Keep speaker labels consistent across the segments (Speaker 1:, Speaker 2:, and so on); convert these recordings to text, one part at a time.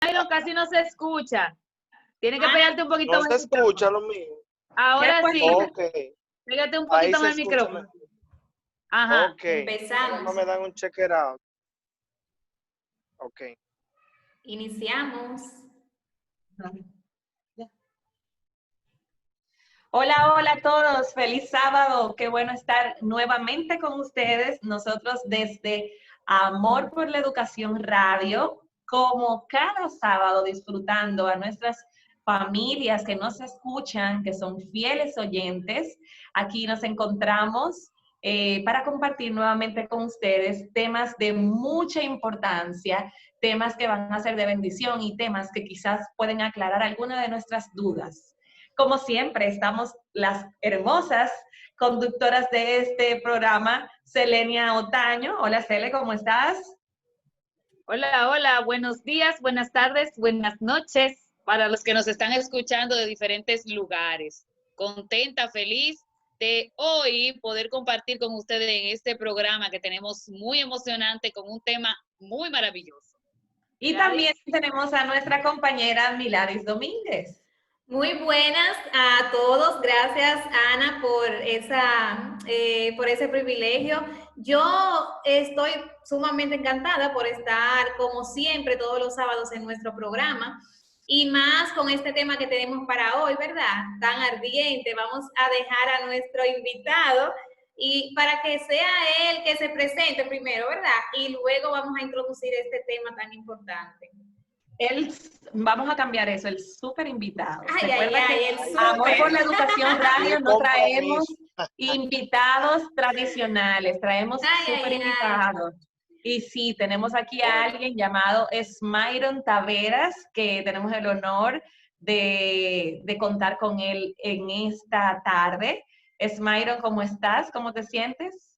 Speaker 1: Jairo, casi no se escucha. Tiene que pegarte un poquito
Speaker 2: No
Speaker 1: más
Speaker 2: se
Speaker 1: el
Speaker 2: escucha
Speaker 1: micrófono.
Speaker 2: lo mío.
Speaker 1: Ahora sí.
Speaker 2: Ok,
Speaker 1: Pégate un
Speaker 2: ahí
Speaker 1: poquito
Speaker 2: se
Speaker 1: más el
Speaker 2: escucha
Speaker 1: micrófono.
Speaker 2: mejor.
Speaker 1: Ajá.
Speaker 2: Ok, ahora no
Speaker 3: Empezamos.
Speaker 2: me dan un check it out. Ok.
Speaker 3: Iniciamos. Hola, hola a todos. Feliz sábado. Qué bueno estar nuevamente con ustedes. Nosotros desde Amor por la Educación Radio, como cada sábado, disfrutando a nuestras familias que nos escuchan, que son fieles oyentes. Aquí nos encontramos para compartir nuevamente con ustedes temas de mucha importancia, temas que van a ser de bendición y temas que quizás pueden aclarar alguna de nuestras dudas. Como siempre, estamos las hermosas conductoras de este programa, Selenia Otaño. Hola, Cele, ¿cómo estás?
Speaker 1: Hola, hola. Buenos días, buenas tardes, buenas noches para los que nos están escuchando de diferentes lugares. Contenta, feliz de hoy poder compartir con ustedes en este programa que tenemos muy emocionante con un tema muy maravilloso.
Speaker 3: Y también tenemos a nuestra compañera Miladis Domínguez.
Speaker 4: Muy buenas a todos, gracias Ana por ese privilegio. Yo estoy sumamente encantada por estar como siempre todos los sábados en nuestro programa y más con este tema que tenemos para hoy, ¿verdad? Tan ardiente. Vamos a dejar a nuestro invitado y para que sea él que se presente primero, ¿verdad? Y luego vamos a introducir este tema tan importante.
Speaker 3: Vamos a cambiar eso, el súper invitado.
Speaker 4: Ay,
Speaker 3: Recuerda que
Speaker 4: el
Speaker 3: Amor
Speaker 4: súper.
Speaker 3: por la Educación Radio no traemos
Speaker 2: Compromiso.
Speaker 3: invitados tradicionales, traemos súper invitados. Y sí, tenemos aquí a alguien llamado Smyron Taveras, que tenemos el honor de contar con él en esta tarde. Smyron, ¿cómo estás? ¿Cómo te sientes?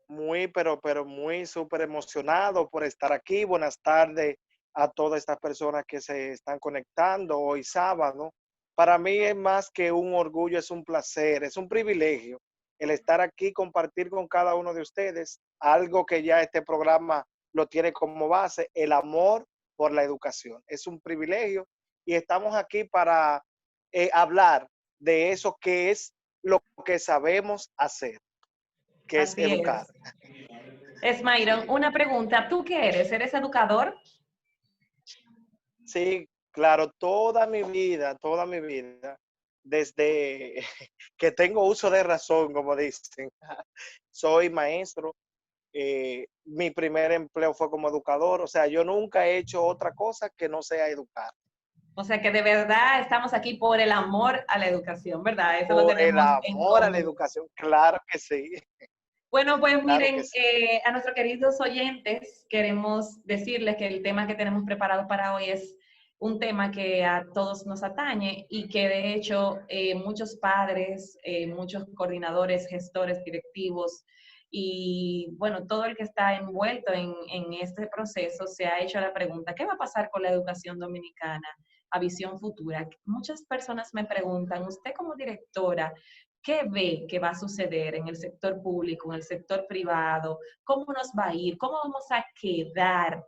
Speaker 2: Muy, pero muy súper emocionado por estar aquí. Buenas tardes a todas estas personas que se están conectando hoy sábado. Para mí es más que un orgullo, es un placer, es un privilegio el estar aquí, compartir con cada uno de ustedes algo que ya este programa lo tiene como base, el amor por la educación. Es un privilegio y estamos aquí para hablar de eso que es lo que sabemos hacer, que es
Speaker 3: Así
Speaker 2: educar.
Speaker 3: Smyron, una pregunta. ¿Tú qué eres? ¿Eres educador?
Speaker 2: Sí, claro, toda mi vida, desde que tengo uso de razón, como dicen, soy maestro. Mi primer empleo fue como educador, o sea, yo nunca he hecho otra cosa que no sea educar.
Speaker 3: O sea que de verdad estamos aquí por el amor a la educación, ¿verdad? Eso lo
Speaker 2: Por el
Speaker 3: tenemos en
Speaker 2: amor a la
Speaker 3: común.
Speaker 2: educación, claro que sí,
Speaker 3: Bueno, pues
Speaker 2: claro que
Speaker 3: miren,
Speaker 2: sí.
Speaker 3: a nuestros queridos oyentes queremos decirles que el tema que tenemos preparado para hoy es un tema que a todos nos atañe y que de hecho muchos padres, muchos coordinadores, gestores, directivos y bueno, todo el que está envuelto en este proceso se ha hecho la pregunta, ¿qué va a pasar con la educación dominicana a visión futura? Muchas personas me preguntan, usted como directora, ¿qué ve que va a suceder en el sector público, en el sector privado? ¿Cómo nos va a ir? ¿Cómo vamos a quedar?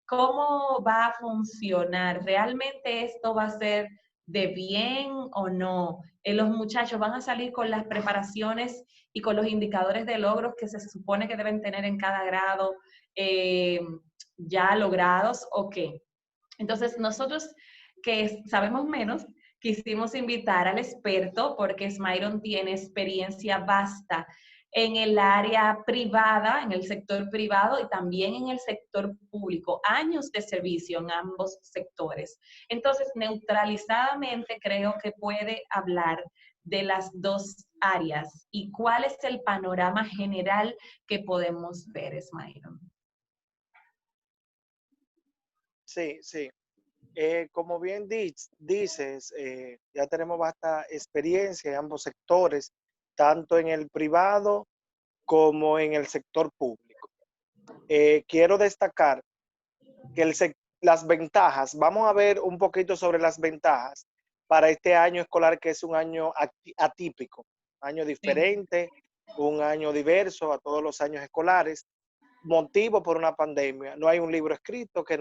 Speaker 3: ¿Cómo va a funcionar? ¿Realmente esto va a ser de bien o no? Los muchachos van a salir con las preparaciones y con los indicadores de logros que se supone que deben tener en cada grado ya logrados o qué. Entonces, nosotros que sabemos menos, quisimos invitar al experto porque Smyron tiene experiencia vasta en el área privada, en el sector privado y también en el sector público, años de servicio en ambos sectores. Entonces, neutralizadamente creo que puede hablar de las dos áreas y cuál es el panorama general que podemos ver, Smyron.
Speaker 2: Sí, sí. Como bien dices, ya tenemos bastante experiencia en ambos sectores, tanto en el privado como en el sector público. Quiero destacar que las ventajas, vamos a ver un poquito sobre las ventajas para este año escolar, que es un año atípico, año diferente, un año diverso a todos los años escolares. motivo por una pandemia. No hay un libro escrito que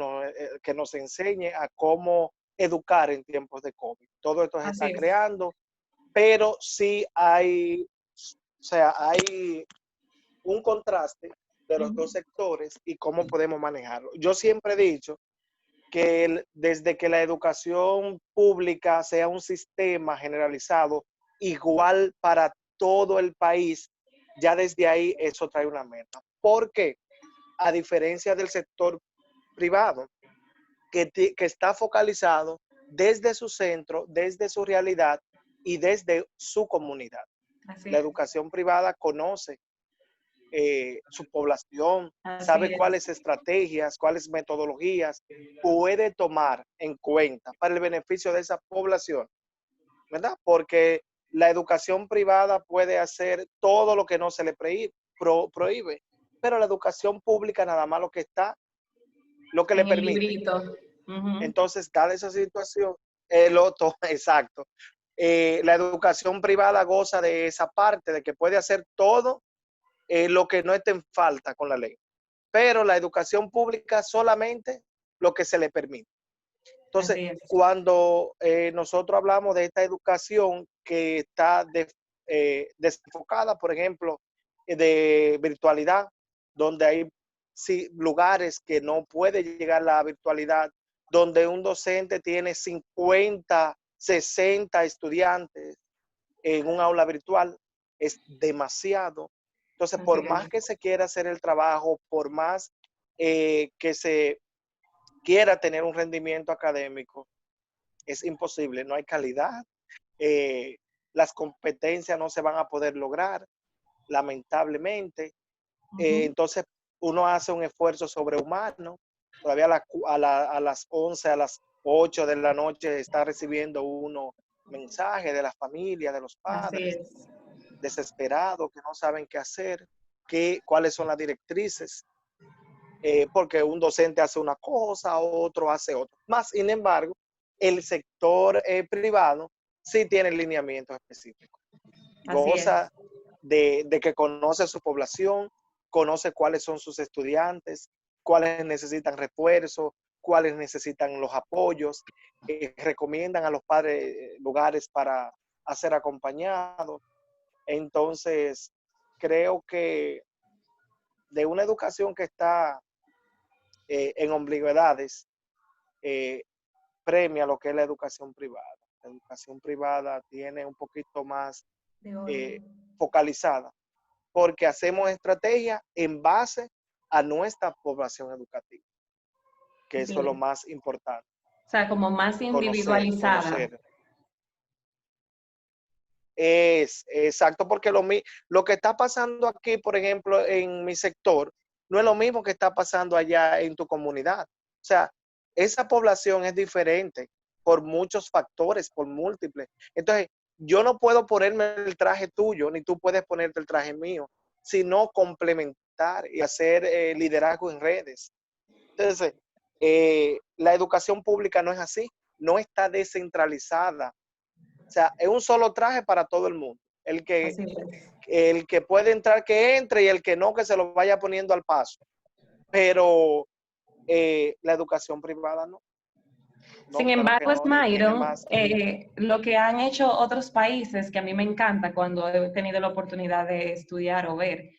Speaker 2: nos enseñe a cómo educar en tiempos de COVID. Todo esto se
Speaker 3: Así
Speaker 2: está
Speaker 3: es.
Speaker 2: creando, pero sí hay, o sea, hay un contraste de los dos sectores y cómo podemos manejarlo. Yo siempre he dicho que desde que la educación pública sea un sistema generalizado, igual para todo el país, ya desde ahí eso trae una meta. Porque a diferencia del sector privado, que está focalizado desde su centro, desde su realidad y desde su comunidad.
Speaker 3: Así
Speaker 2: La
Speaker 3: es.
Speaker 2: educación privada conoce su población,
Speaker 3: Así
Speaker 2: sabe
Speaker 3: es.
Speaker 2: cuáles estrategias, cuáles metodologías puede tomar en cuenta para el beneficio de esa población, ¿verdad? Porque la educación privada puede hacer todo lo que no se le prohíbe, pero la educación pública nada más lo que le
Speaker 3: En el
Speaker 2: permite.
Speaker 3: librito. Ujú.
Speaker 2: Entonces, dada esa situación, el otro, exacto, la educación privada goza de esa parte, de que puede hacer todo lo que no esté en falta con la ley. Pero la educación pública solamente lo que se le permite. Entonces,
Speaker 3: Así es.
Speaker 2: cuando nosotros hablamos de esta educación que está desenfocada, por ejemplo, de virtualidad, donde hay sí, lugares que no puede llegar la virtualidad, donde un docente tiene 50, 60 estudiantes en un aula virtual, es demasiado. Entonces,
Speaker 3: Así
Speaker 2: por más
Speaker 3: es.
Speaker 2: que se quiera hacer el trabajo, por más que se quiera tener un rendimiento académico, es imposible, no hay calidad, eh, las competencias no se van a poder lograr, lamentablemente.
Speaker 3: Ujú.
Speaker 2: Entonces, uno hace un esfuerzo sobrehumano, todavía a las 11, a las 8 de la noche está recibiendo uno mensajes de la familia, de los
Speaker 3: Así
Speaker 2: padres,
Speaker 3: es.
Speaker 2: desesperados, que no saben qué hacer, cuáles son las directrices, porque un docente hace una cosa, otro hace otra. Más, sin embargo, el sector privado sí tiene lineamientos específicos.
Speaker 3: Así es.
Speaker 2: Goza de que conoce su población, conoce cuáles son sus estudiantes, cuáles necesitan refuerzo, cuáles necesitan los apoyos, recomiendan a los padres lugares para hacer acompañados. Entonces, creo que de una educación que está en ambigüedades, eh, premia lo que es la educación privada. La educación privada tiene un poquito más
Speaker 4: De orden.
Speaker 2: focalizada, porque hacemos estrategias en base a nuestra población educativa, que
Speaker 3: Así
Speaker 2: eso es lo
Speaker 3: es.
Speaker 2: más importante,
Speaker 3: O sea, como más individualizada.
Speaker 2: conocer. Es exacto, porque lo que está pasando aquí, por ejemplo, en mi sector, no es lo mismo que está pasando allá en tu comunidad. O sea, esa población es diferente por muchos factores, por múltiples. Entonces, yo no puedo ponerme el traje tuyo, ni tú puedes ponerte el traje mío, sino complementar y hacer liderazgo en redes. Entonces, la educación pública no es así, no está descentralizada. O sea, es un solo traje para todo el mundo.
Speaker 3: Así es.
Speaker 2: El que puede entrar, que entre, y el que no, que se lo vaya poniendo al paso. Pero la educación privada no. No,
Speaker 3: Sin
Speaker 2: claro que
Speaker 3: embargo,
Speaker 2: no. Tiene
Speaker 3: Myron,
Speaker 2: más.
Speaker 3: lo que han hecho otros países, que a mí me encanta cuando he tenido la oportunidad de estudiar o ver,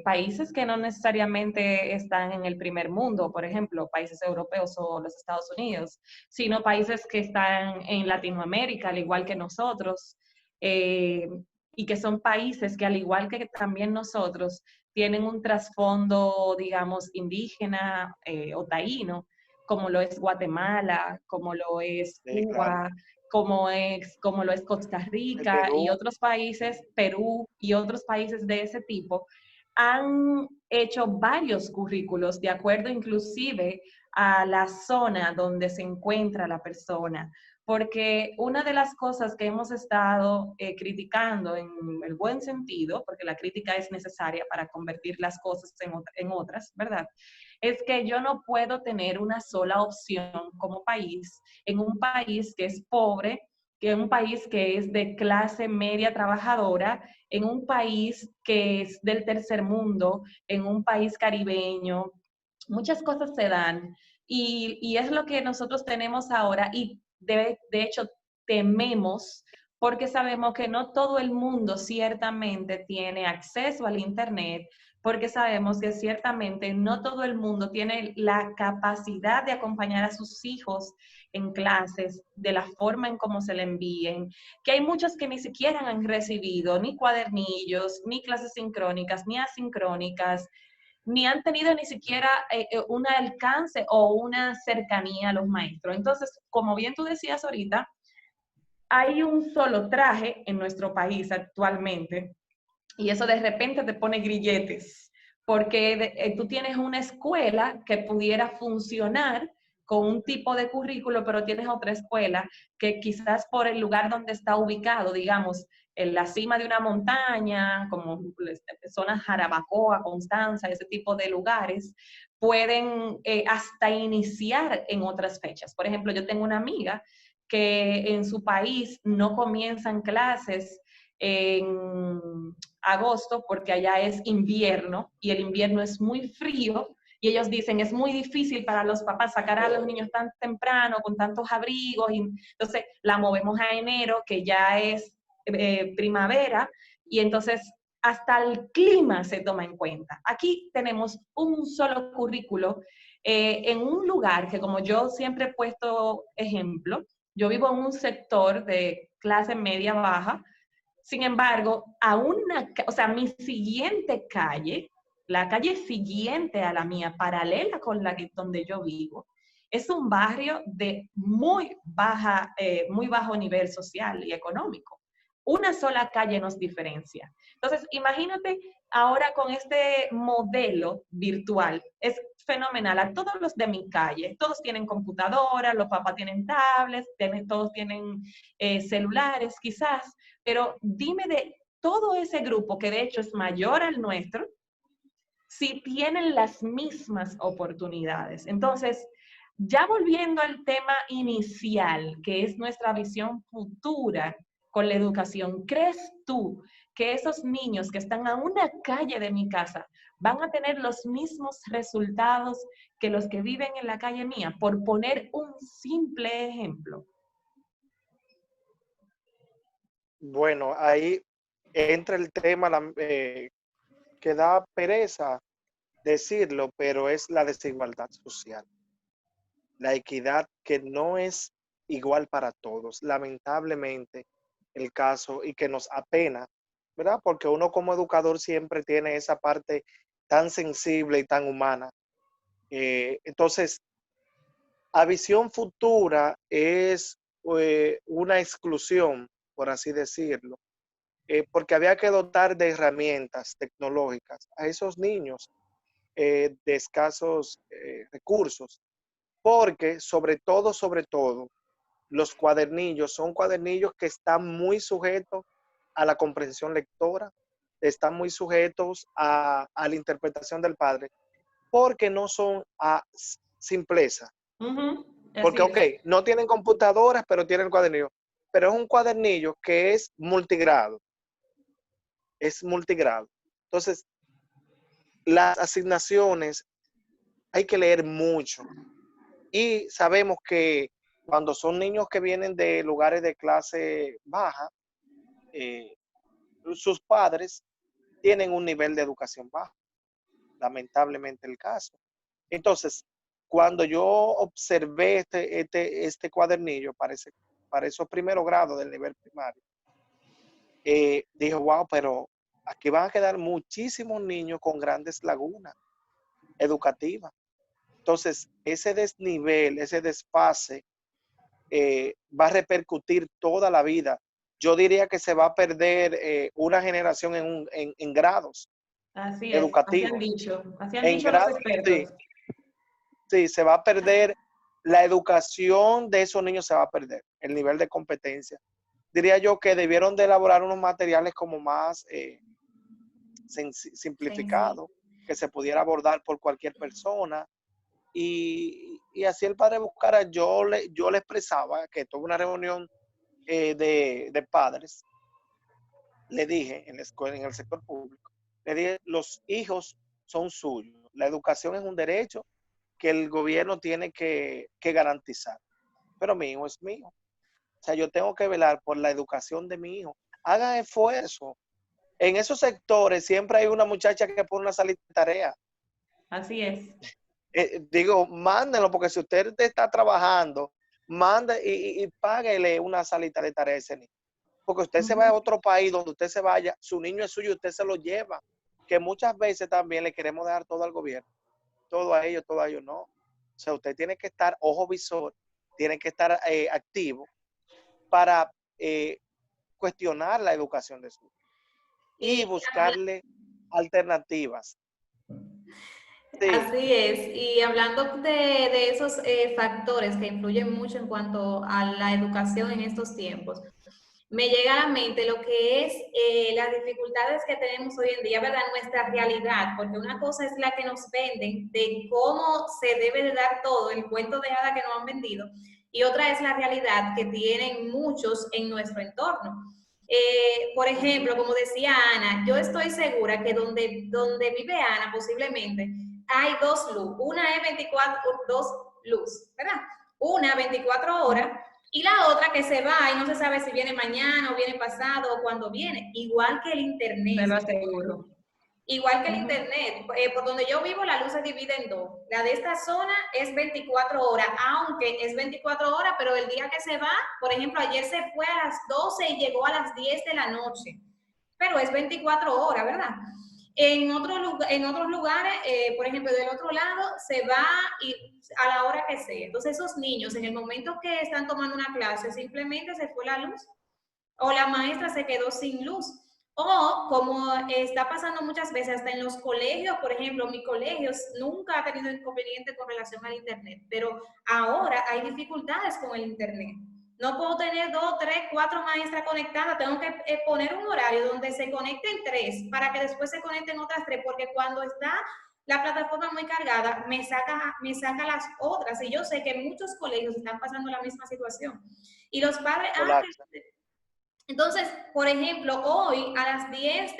Speaker 3: países que no necesariamente están en el primer mundo, por ejemplo, países europeos o los Estados Unidos, sino países que están en Latinoamérica, al igual que nosotros, eh, y que son países que, al igual que también nosotros, tienen un trasfondo, digamos, indígena o taíno, como lo es Guatemala, como lo es
Speaker 2: Claro.
Speaker 3: Cuba, como lo es Costa
Speaker 2: El
Speaker 3: Rica y
Speaker 2: Perú,
Speaker 3: otros países, Perú y otros países de ese tipo, han hecho varios currículos de acuerdo inclusive a la zona donde se encuentra la persona. Porque una de las cosas que hemos estado criticando en el buen sentido, porque la crítica es necesaria para convertir las cosas en otras, ¿verdad? Es que yo no puedo tener una sola opción como país en un país que es pobre, que un país que es de clase media trabajadora, en un país que es del tercer mundo, en un país caribeño. Muchas cosas se dan y es lo que nosotros tenemos ahora y de hecho tememos porque sabemos que no todo el mundo ciertamente tiene acceso al Internet, porque sabemos que ciertamente no todo el mundo tiene la capacidad de acompañar a sus hijos en clases, de la forma en cómo se le envíen, que hay muchos que ni siquiera han recibido ni cuadernillos, ni clases sincrónicas, ni asincrónicas, ni han tenido ni siquiera un alcance o una cercanía a los maestros. Entonces, como bien tú decías ahorita, hay un solo traje en nuestro país actualmente y eso de repente te pone grilletes, porque tú tienes una escuela que pudiera funcionar con un tipo de currículo, pero tienes otra escuela que quizás por el lugar donde está ubicado, digamos, en la cima de una montaña, como zonas Jarabacoa, Constanza, ese tipo de lugares, pueden hasta iniciar en otras fechas. Por ejemplo, yo tengo una amiga que en su país no comienzan clases en agosto porque allá es invierno y el invierno es muy frío y ellos dicen es muy difícil para los papás sacar a los niños tan temprano con tantos abrigos y entonces la movemos a enero que ya es primavera y entonces hasta el clima se toma en cuenta. Aquí tenemos un solo currículo en un lugar que como yo siempre he puesto ejemplo, yo vivo en un sector de clase media baja. Sin embargo, o sea, mi siguiente calle, la calle siguiente a la mía, paralela con la que donde yo vivo, es un barrio de muy bajo nivel social y económico. Una sola calle nos diferencia. Entonces, imagínate ahora con este modelo virtual, es fenomenal. A todos los de mi calle, todos tienen computadoras, los papás tienen tablets, todos tienen celulares quizás, pero dime de todo ese grupo, que de hecho es mayor al nuestro, si tienen las mismas oportunidades. Entonces, ya volviendo al tema inicial, que es nuestra visión futura con la educación, ¿crees tú que esos niños que están a una calle de mi casa van a tener los mismos resultados que los que viven en la calle mía? Por poner un simple ejemplo.
Speaker 2: Bueno, ahí entra el tema que da pereza decirlo, pero es la desigualdad social, la equidad que no es igual para todos, lamentablemente el caso y que nos apena, ¿verdad? Porque uno como educador siempre tiene esa parte tan sensible y tan humana. Entonces, a visión futura es una exclusión, por así decirlo, porque había que dotar de herramientas tecnológicas a esos niños de escasos recursos, porque sobre todo, los cuadernillos son cuadernillos que están muy sujetos a la comprensión lectora, están muy sujetos a la interpretación del padre, porque no son a simpleza. Porque, ok, no tienen computadoras, pero tienen cuadernillo. Pero es un cuadernillo que es multigrado. Es multigrado. Entonces, las asignaciones hay que leer mucho. Y sabemos que cuando son niños que vienen de lugares de clase baja, sus padres tienen un nivel de educación bajo. Lamentablemente el caso. Entonces, cuando yo observé este cuadernillo para esos primeros grados del nivel primario, dije, wow, pero aquí van a quedar muchísimos niños con grandes lagunas educativas. Entonces, ese desnivel, ese desfase, va a repercutir toda la vida. Yo diría que se va a perder una generación en grados
Speaker 3: Así es,
Speaker 2: educativos.
Speaker 3: así han dicho los expertos.
Speaker 2: Sí, se va a perder la educación de esos niños, se va a perder el nivel de competencia. Diría yo que debieron de elaborar unos materiales como más simplificados, que se pudiera abordar por cualquier persona. Y así el padre buscara, yo le expresaba que tuve una reunión de padres, le dije en la escuela, en el sector público, le dije, los hijos son suyos. La educación es un derecho que el gobierno tiene que garantizar. Pero mi hijo es mío. O sea, yo tengo que velar por la educación de mi hijo. Hagan esfuerzo. En esos sectores siempre hay una muchacha que pone una salita de tarea.
Speaker 3: Así es.
Speaker 2: Digo, mándenlo, porque si usted está trabajando, mande y páguele una salita de tarea a ese niño. Porque usted se va a otro país, donde usted se vaya, su niño es suyo, usted se lo lleva. Que muchas veces también le queremos dar todo al gobierno. Todo a ellos no. O sea, usted tiene que estar ojo visor, tiene que estar activo para cuestionar la educación de su hijo y buscarle alternativas. Sí.
Speaker 4: Así es, y hablando de esos factores que influyen mucho en cuanto a la educación en estos tiempos, me llega a la mente lo que es las dificultades que tenemos hoy en día, ¿verdad? Nuestra realidad, porque una cosa es la que nos venden de cómo se debe de dar todo, el cuento de hada que nos han vendido, y otra es la realidad que tienen muchos en nuestro entorno. Por ejemplo, como decía Ana, yo estoy segura que donde vive Ana posiblemente hay dos luz, una es 2 luz, ¿verdad? Una 24 horas y la otra que se va y no se sabe si viene mañana o viene pasado o cuándo viene, igual que el internet.
Speaker 3: Te lo aseguro.
Speaker 4: Igual que el internet, por donde yo vivo la luz se divide en dos. La de esta zona es 24 horas, aunque es 24 horas, pero el día que se va, por ejemplo, ayer se fue a las 12 y llegó a las 10 de la noche, pero es 24 horas, ¿verdad? En otros lugares, por ejemplo, del otro lado, se va y a la hora que sea. Entonces, esos niños, en el momento que están tomando una clase, simplemente se fue la luz o la maestra se quedó sin luz. O como está pasando muchas veces hasta en los colegios, por ejemplo, mi colegio nunca ha tenido inconveniente con relación al internet, pero ahora hay dificultades con el internet. No puedo tener 2, 3, 4 maestras conectadas, tengo que poner un horario donde se conecten 3 para que después se conecten otras 3, porque cuando está la plataforma muy cargada, me saca las otras, y yo sé que muchos colegios están pasando la misma situación. Y los padres... Entonces, por ejemplo, hoy a las 10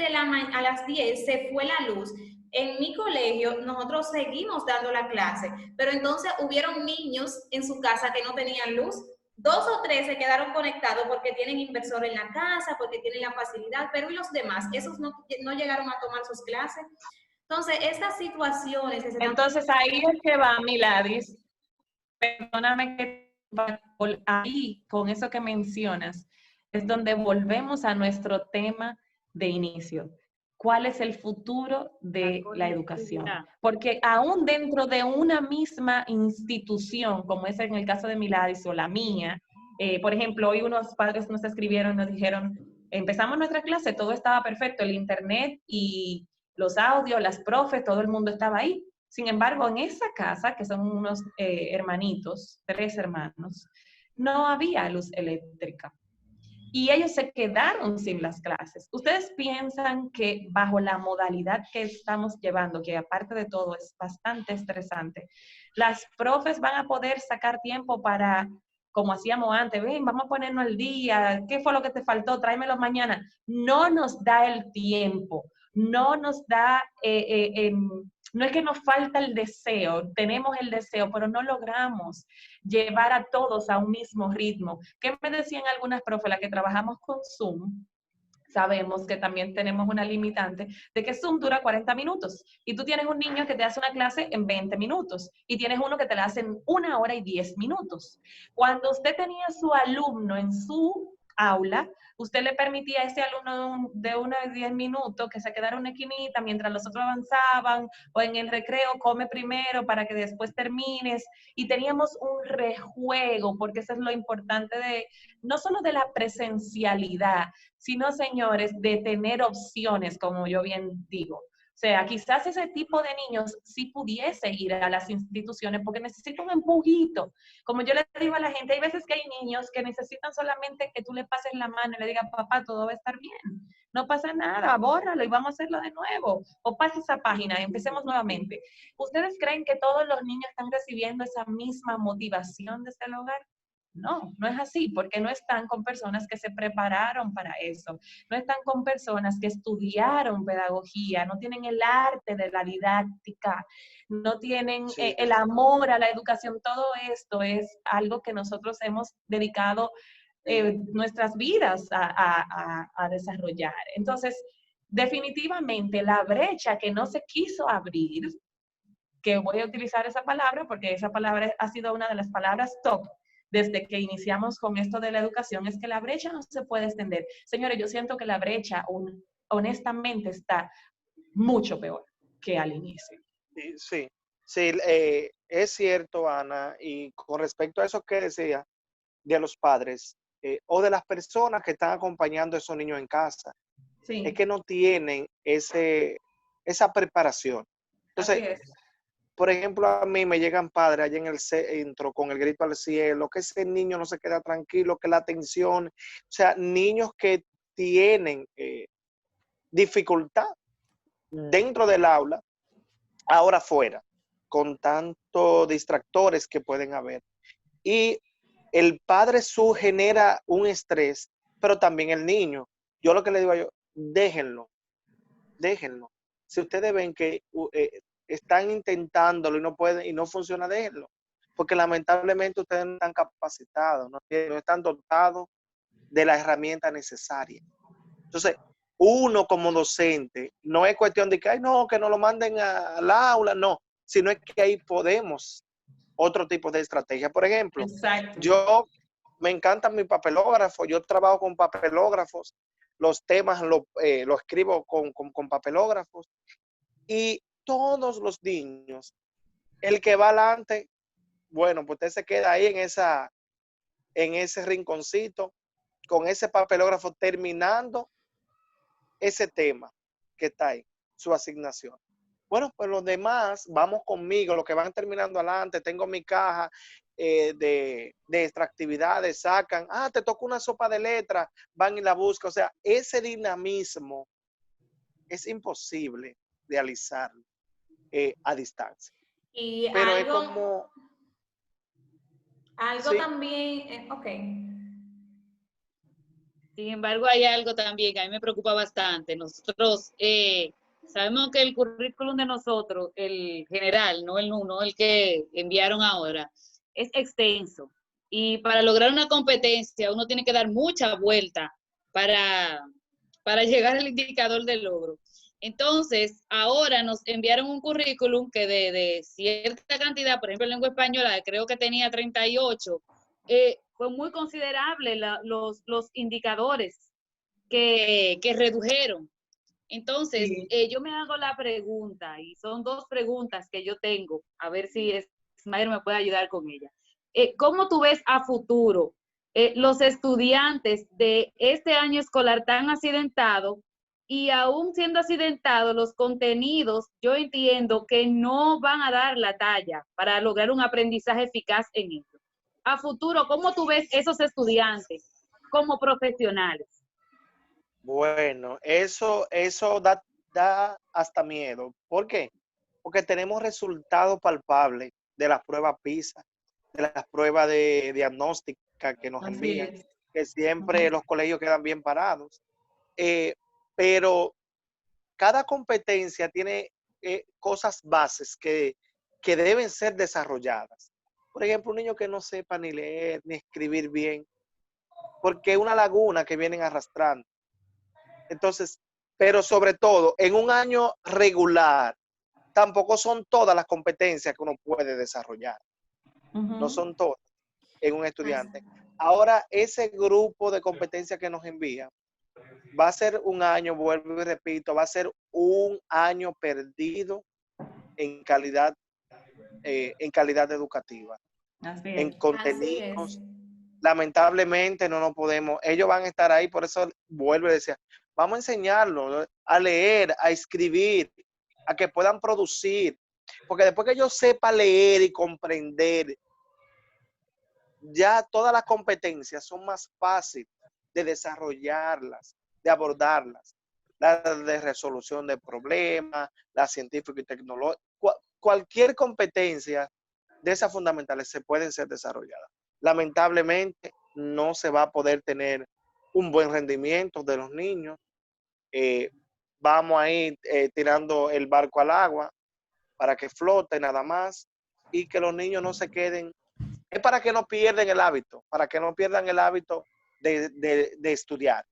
Speaker 4: se fue la luz. En mi colegio nosotros seguimos dando la clase, pero entonces hubieron niños en su casa que no tenían luz. 2 o 3 se quedaron conectados porque tienen inversor en la casa, porque tienen la facilidad, pero ¿y los demás? Esos no llegaron a tomar sus clases. Entonces, estas situaciones...
Speaker 3: Entonces, ahí es que va, Miladis. Perdóname que ahí, con eso que mencionas, es donde volvemos a nuestro tema de inicio. ¿Cuál es el futuro de la educación? Porque aún dentro de una misma institución, como es en el caso de Miladis o la mía, por ejemplo, hoy unos padres nos escribieron, nos dijeron, empezamos nuestra clase, todo estaba perfecto, el internet y los audios, las profes, todo el mundo estaba ahí. Sin embargo, en esa casa, que son unos hermanitos, 3 hermanos, no había luz eléctrica. Y ellos se quedaron sin las clases. ¿Ustedes piensan que bajo la modalidad que estamos llevando, que aparte de todo es bastante estresante, las profes van a poder sacar tiempo para, como hacíamos antes, ven, vamos a ponernos al día, qué fue lo que te faltó, tráemelo mañana? No nos da el tiempo, no nos da, no es que nos falta el deseo, tenemos el deseo, pero no logramos llevar a todos a un mismo ritmo. ¿Qué me decían algunas profes, las que trabajamos con Zoom? Sabemos que también tenemos una limitante de que Zoom dura 40 minutos y tú tienes un niño que te hace una clase en 20 minutos y tienes uno que te la hace en 1 hora y 10 minutos. Cuando usted tenía su alumno en su aula, usted le permitía a ese alumno de 1 a 10 minutos que se quedara una esquinita mientras los otros avanzaban, o en el recreo come primero para que después termines, y teníamos un rejuego, porque eso es lo importante de, no solo de la presencialidad, sino, señores, de tener opciones, como yo bien digo. O sea, quizás ese tipo de niños sí pudiese ir a las instituciones porque necesita un empujito. Como yo le digo a la gente, hay veces que hay niños que necesitan solamente que tú le pases la mano y le digas, papá, todo va a estar bien. No pasa nada, bórralo y vamos a hacerlo de nuevo. O pase esa página y empecemos nuevamente. ¿Ustedes creen que todos los niños están recibiendo esa misma motivación desde el hogar? No, no es así, porque no están con personas que se prepararon para eso, no están con personas que estudiaron pedagogía, no tienen el arte de la didáctica, no tienen
Speaker 2: Sí,
Speaker 3: el amor a la educación. Todo esto es algo que nosotros hemos dedicado nuestras vidas a desarrollar. Entonces, definitivamente la brecha que no se quiso abrir, que voy a utilizar esa palabra porque esa palabra ha sido una de las palabras top desde que iniciamos con esto de la educación, es que la brecha no se puede extender. Señores, yo siento que la brecha honestamente está mucho peor que al inicio.
Speaker 2: sí, sí, es cierto, Ana, y con respecto a eso que decía de los padres o de las personas que están acompañando a esos niños en casa, es
Speaker 3: Sí,
Speaker 2: que no tienen esa preparación.
Speaker 3: así
Speaker 2: Entonces,
Speaker 3: es.
Speaker 2: por ejemplo, a mí me llegan padres allá en el centro con el grito al cielo, que ese niño no se queda tranquilo, que la atención, o sea, niños que tienen dificultad dentro del aula, ahora fuera, con tantos distractores que pueden haber. Y el padre genera un estrés, pero también el niño. Yo lo que le digo a ellos, déjenlo, déjenlo. Si ustedes ven que están intentándolo y no pueden y no funciona, déjenlo. Porque lamentablemente ustedes no están capacitados, no están dotados de la herramienta necesaria. Entonces, uno como docente, no es cuestión de que, ay, no, que nos lo manden al aula, no, sino es que ahí podemos otro tipo de estrategia. Por ejemplo,
Speaker 3: Exacto.
Speaker 2: yo me encanta mi papelógrafo, yo trabajo con papelógrafos, los temas lo escribo con papelógrafos y todos los niños, el que va adelante, bueno, pues usted se queda ahí en ese rinconcito con ese papelógrafo terminando ese tema que está ahí, su asignación. Bueno, pues los demás, vamos conmigo, los que van terminando adelante, tengo mi caja de extractividades, sacan, te toca una sopa de letras, van y la buscan. O sea, ese dinamismo es imposible realizarlo a distancia.
Speaker 4: Y
Speaker 2: Pero es
Speaker 4: algo,
Speaker 2: como,
Speaker 4: algo
Speaker 2: sí,
Speaker 4: también, ok.
Speaker 1: Sin embargo, hay algo también que a mí me preocupa bastante. Nosotros sabemos que el currículum de nosotros, el general, no el que enviaron ahora, es extenso. Y para lograr una competencia, uno tiene que dar mucha vuelta para, para llegar al indicador de logro. Entonces, ahora nos enviaron un currículum que de cierta cantidad, por ejemplo, en lengua española, creo que tenía 38, fue muy considerable los indicadores que redujeron. Entonces,
Speaker 3: Sí.
Speaker 1: yo me hago la pregunta, y son dos preguntas que yo tengo, a ver si Ismael me puede ayudar con ella. ¿Cómo tú ves a futuro los estudiantes de este año escolar tan accidentado? Y aún siendo accidentados, los contenidos, yo entiendo que no van a dar la talla para lograr un aprendizaje eficaz en ello. A futuro, ¿cómo tú ves esos estudiantes como profesionales?
Speaker 2: bueno, eso da hasta miedo. ¿Por qué? Porque tenemos resultados palpables de las pruebas PISA, de las pruebas de diagnóstica que nos
Speaker 3: Así
Speaker 2: envían,
Speaker 3: es.
Speaker 2: que siempre
Speaker 3: Ujú.
Speaker 2: los colegios quedan bien parados. Pero cada competencia tiene cosas bases que deben ser desarrolladas. Por ejemplo, un niño que no sepa ni leer ni escribir bien, porque es una laguna que vienen arrastrando. Entonces, pero sobre todo, en un año regular, tampoco son todas las competencias que uno puede desarrollar. No
Speaker 3: Ujú.
Speaker 2: son todas en un
Speaker 4: Así.
Speaker 2: estudiante. Ahora, ese grupo de competencias que nos envía va a ser un año, vuelvo y repito, va a ser un año perdido en calidad educativa,
Speaker 3: Así
Speaker 2: en
Speaker 3: es.
Speaker 4: Así es.
Speaker 2: contenidos. Lamentablemente no nos podemos, ellos van a estar ahí, por eso vuelvo y decía, vamos a enseñarlos a leer, a escribir, a que puedan producir, porque después que yo sepa leer y comprender, ya todas las competencias son más fáciles de desarrollarlas, de abordarlas. La de resolución de problemas, la científica y tecnológica, cualquier competencia de esas fundamentales se pueden ser desarrolladas. lamentablemente no se va a poder tener un buen rendimiento de los niños. Vamos a ir tirando el barco al agua para que flote nada más y que los niños no se queden. Es para que no pierdan el hábito, para que no pierdan el hábito de estudiar.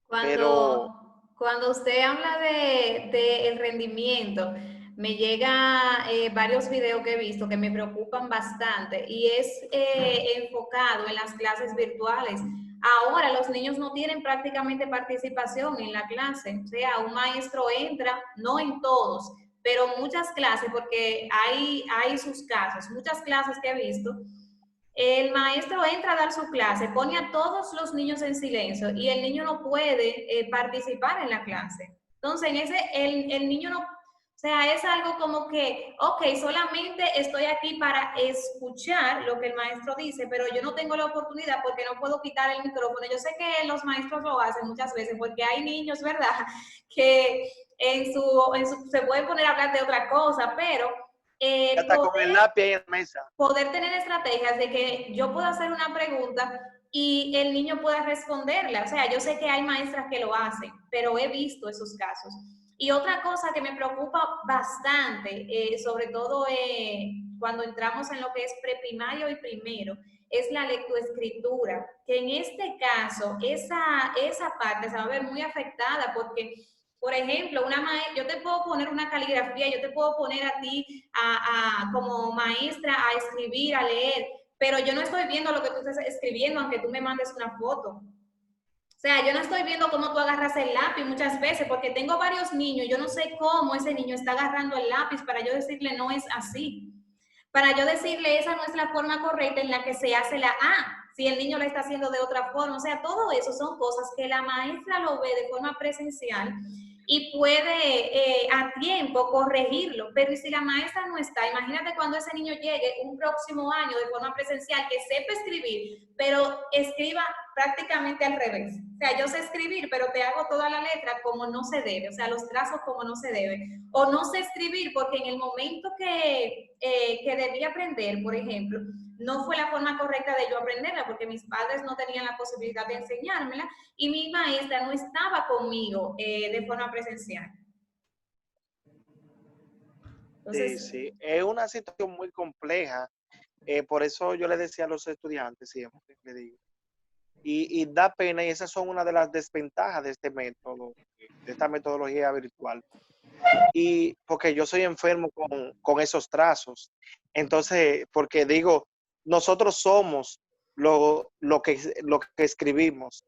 Speaker 4: Cuando usted habla de el rendimiento, me llega varios videos que he visto que me preocupan bastante y es enfocado en las clases virtuales. Ahora los niños no tienen prácticamente participación en la clase, o sea, un maestro entra, no en todos, pero muchas clases, porque hay sus casos, muchas clases que he visto. El maestro entra a dar su clase, pone a todos los niños en silencio y el niño no puede participar en la clase. Entonces, en ese, el niño no, o sea, es algo como que, ok, solamente estoy aquí para escuchar lo que el maestro dice, pero yo no tengo la oportunidad porque no puedo quitar el micrófono. Yo sé que los maestros lo hacen muchas veces porque hay niños, ¿verdad?, que se pueden poner a hablar de otra cosa, pero
Speaker 2: hasta con el lápiz ahí en la mesa.
Speaker 4: Poder tener estrategias de que yo pueda hacer una pregunta y el niño pueda responderla. O sea, yo sé que hay maestras que lo hacen, pero he visto esos casos. Y otra cosa que me preocupa bastante, sobre todo cuando entramos en lo que es preprimario y primero, es la lectoescritura, que en este caso esa parte se va a ver muy afectada porque, por ejemplo, yo te puedo poner una caligrafía, yo te puedo poner a ti como maestra a escribir, a leer, pero yo no estoy viendo lo que tú estás escribiendo, aunque tú me mandes una foto. O sea, yo no estoy viendo cómo tú agarras el lápiz muchas veces, porque tengo varios niños, yo no sé cómo ese niño está agarrando el lápiz para yo decirle no es así. Para yo decirle esa no es la forma correcta en la que se hace la A, si el niño lo está haciendo de otra forma. O sea, todo eso son cosas que la maestra lo ve de forma presencial y puede a tiempo corregirlo. Pero si la maestra no está, imagínate cuando ese niño llegue un próximo año de forma presencial, que sepa escribir, pero escriba prácticamente al revés. O sea, yo sé escribir, pero te hago toda la letra como no se debe, o sea, los trazos como no se debe. O no sé escribir porque en el momento que debí aprender, por ejemplo, no fue la forma correcta de yo aprenderla porque mis padres no tenían la posibilidad de enseñármela y mi maestra no estaba conmigo de forma presencial.
Speaker 2: Entonces, sí, es una situación muy compleja. Por eso yo le decía a los estudiantes siempre, le digo, y da pena, y esas son una de las desventajas de este método, de esta metodología virtual. Y porque yo soy enfermo con esos trazos. Entonces, porque digo, nosotros somos lo que escribimos.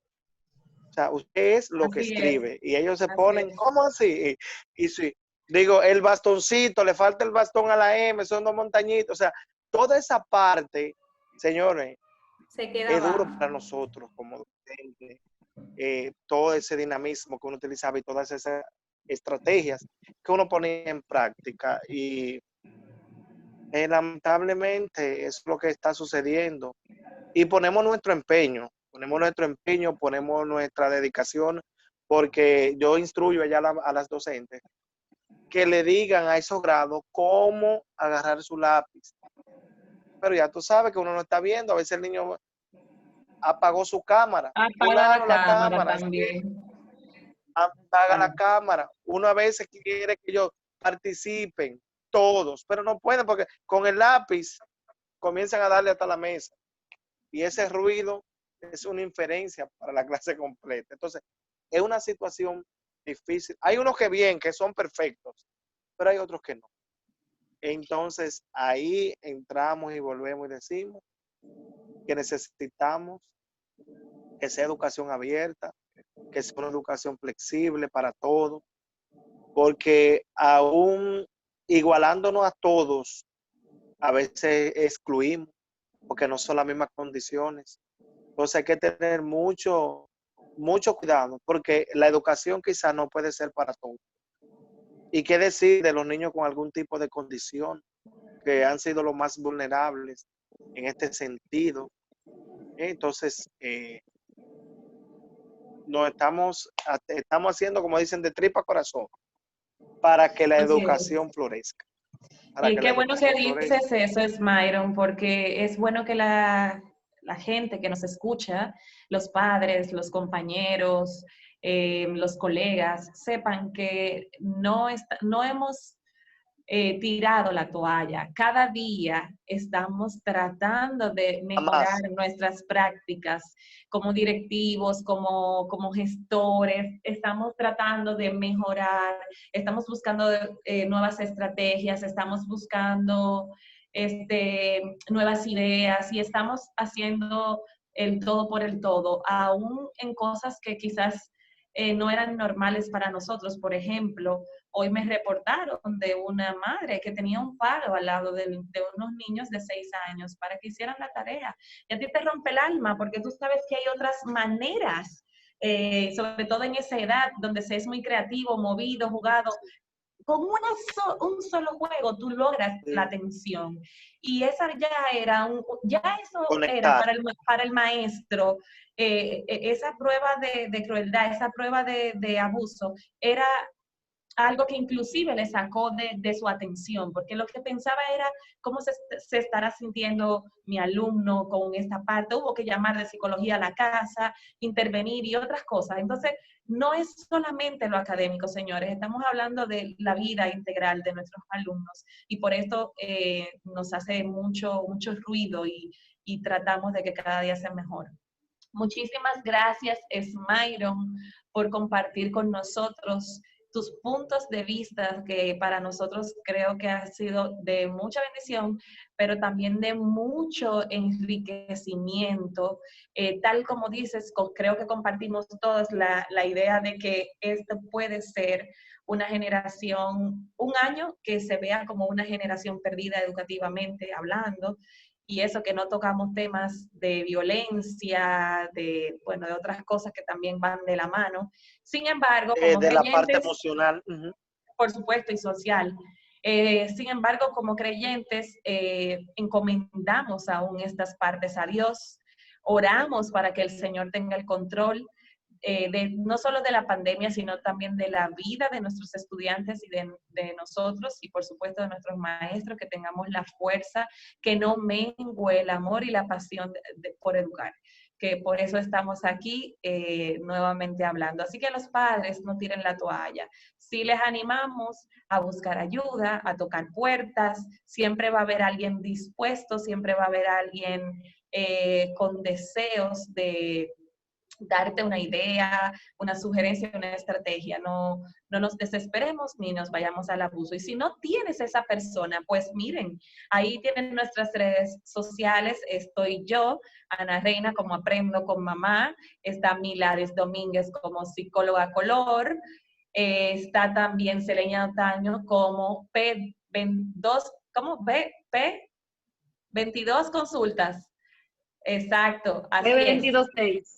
Speaker 2: O sea, usted es lo que escribe. Y ellos se ponen, ¿cómo así? Y sí, digo, el bastoncito, le falta el bastón a la M, son dos montañitos. O sea, toda esa parte, señores, es duro para nosotros como docentes. Todo ese dinamismo que uno utilizaba y todas esas estrategias que uno ponía en práctica. Y lamentablemente es lo que está sucediendo. Y ponemos nuestro empeño, ponemos nuestra dedicación, porque yo instruyo allá a las docentes que le digan a esos grados cómo agarrar su lápiz. Pero ya tú sabes que uno no está viendo, a veces el niño apagó su cámara.
Speaker 3: Apaga la cámara también.
Speaker 2: Apaga la cámara. Uno a veces quiere que ellos participen, todos, pero no pueden porque con el lápiz comienzan a darle hasta la mesa. Y ese ruido es una inferencia para la clase completa. Entonces, es una situación difícil. Hay unos que son perfectos, pero hay otros que no. Entonces, ahí entramos y volvemos y decimos que necesitamos que sea educación abierta, que sea una educación flexible para todos, porque aún igualándonos a todos, a veces excluimos, porque no son las mismas condiciones. Entonces hay que tener mucho cuidado, porque la educación quizás no puede ser para todos. ¿Y qué decir de los niños con algún tipo de condición, que han sido los más vulnerables en este sentido? Entonces, estamos haciendo, como dicen, de tripa corazón, para que la educación florezca.
Speaker 3: Y qué bueno que dices eso, Smayron, porque es bueno que la la gente que nos escucha, los padres, los compañeros, los colegas, sepan que no hemos tirado la toalla. Cada día estamos tratando de mejorar
Speaker 2: Jamás.
Speaker 3: nuestras prácticas como directivos, como gestores. Estamos tratando de mejorar, estamos buscando nuevas estrategias, estamos buscando nuevas ideas y estamos haciendo el todo por el todo, aún en cosas que quizás no eran normales para nosotros. Por ejemplo, hoy me reportaron de una madre que tenía un palo al lado de unos niños de 6 años para que hicieran la tarea. Y a ti te rompe el alma porque tú sabes que hay otras maneras, sobre todo en esa edad donde se es muy creativo, movido, jugado. Con un solo juego tú logras la atención. Y esa ya eso era
Speaker 2: Conectar.
Speaker 3: para el maestro, esa prueba de crueldad, esa prueba de abuso, era algo que inclusive le sacó de su atención, porque lo que pensaba era cómo se estará sintiendo mi alumno con esta parte. Hubo que llamar de psicología a la casa, intervenir y otras cosas. Entonces, no es solamente lo académico, señores, estamos hablando de la vida integral de nuestros alumnos y por esto nos hace mucho ruido y tratamos de que cada día sea mejor. Muchísimas gracias, Smairon, por compartir con nosotros tus puntos de vista, que para nosotros creo que ha sido de mucha bendición, pero también de mucho enriquecimiento. Tal como dices, creo que compartimos todos la idea de que esto puede ser una generación, un año que se vea como una generación perdida educativamente hablando, y eso que no tocamos temas de violencia, de otras cosas que también van de la mano. Sin embargo, como
Speaker 2: De la parte
Speaker 3: creyentes,
Speaker 2: emocional.
Speaker 3: por supuesto, y social. Sin embargo, como creyentes, encomendamos aún estas partes a Dios, oramos para que el Señor tenga el control, no solo de la pandemia, sino también de la vida de nuestros estudiantes y de nosotros y por supuesto de nuestros maestros, que tengamos la fuerza, que no mengue el amor y la pasión por educar, que por eso estamos aquí nuevamente hablando. Así que los padres no tiren la toalla. Sí les animamos a buscar ayuda, a tocar puertas, siempre va a haber alguien dispuesto, siempre va a haber alguien con deseos de darte una idea, una sugerencia, una estrategia. No nos desesperemos ni nos vayamos al abuso. Y si no tienes esa persona, pues miren, ahí tienen nuestras redes sociales. Estoy yo, Ana Reina, como Aprendo con Mamá. Está Milares Domínguez como psicóloga color. Está también Seleña Otaño como P22, ¿cómo? P22 consultas. Exacto, así es.
Speaker 1: B226.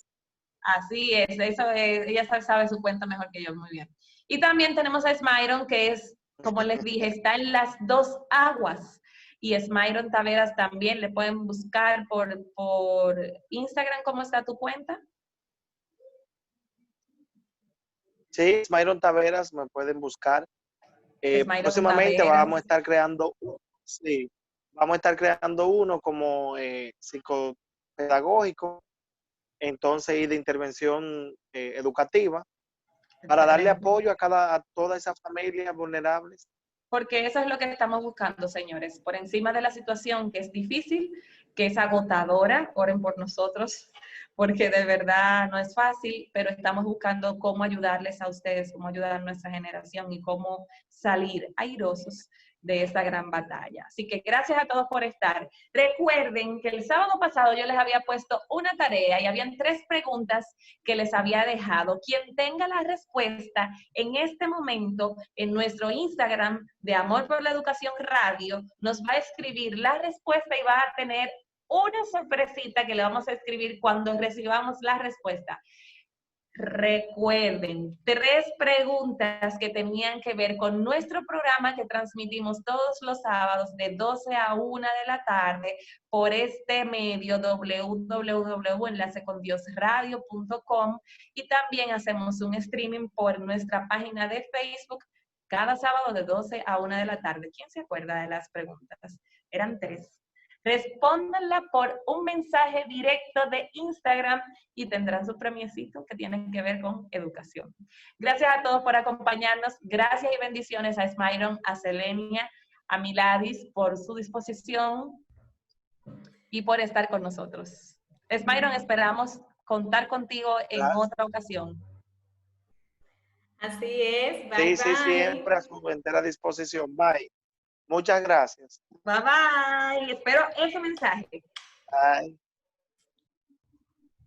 Speaker 3: Así es, ella sabe su cuenta mejor que yo, muy bien. Y también tenemos a Smairon, que es, como les dije, está en las dos aguas. Y Smairon Taveras también, le pueden buscar por Instagram. ¿Cómo está tu cuenta?
Speaker 2: Sí, Smairon Taveras, me pueden buscar. Próximamente
Speaker 3: Taveras.
Speaker 2: vamos a estar creando, sí, vamos a estar creando uno como psicopedagógico, entonces, y de intervención educativa, para darle apoyo a todas esas familias vulnerables.
Speaker 3: Porque eso es lo que estamos buscando, señores. Por encima de la situación que es difícil, que es agotadora, oren por nosotros, porque de verdad no es fácil, pero estamos buscando cómo ayudarles a ustedes, cómo ayudar a nuestra generación y cómo salir airosos de esta gran batalla. Así que gracias a todos por estar. Recuerden que el sábado pasado yo les había puesto una tarea y habían 3 preguntas que les había dejado. Quien tenga la respuesta en este momento en nuestro Instagram de Amor por la Educación Radio, nos va a escribir la respuesta y va a tener una sorpresita que le vamos a escribir cuando recibamos la respuesta. Recuerden, 3 preguntas que tenían que ver con nuestro programa que transmitimos todos los sábados de 12 a 1 de la tarde por este medio www.enlacecondiosradio.com, y también hacemos un streaming por nuestra página de Facebook cada sábado de 12 a 1 de la tarde. ¿Quién se acuerda de las preguntas? Eran 3. Respóndanla por un mensaje directo de Instagram y tendrán su premiecito que tienen que ver con educación. Gracias a todos por acompañarnos. Gracias y bendiciones a Smyron, a Selenia, a Miladis por su disposición y por estar con nosotros. Smyron, esperamos contar contigo en otra ocasión.
Speaker 4: Así es. Bye,
Speaker 2: Sí,
Speaker 4: bye.
Speaker 2: siempre a su entera disposición. Bye. Muchas gracias.
Speaker 3: Bye, bye. Espero ese mensaje.
Speaker 2: Bye.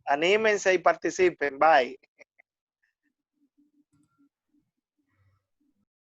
Speaker 2: Anímense y participen. Bye.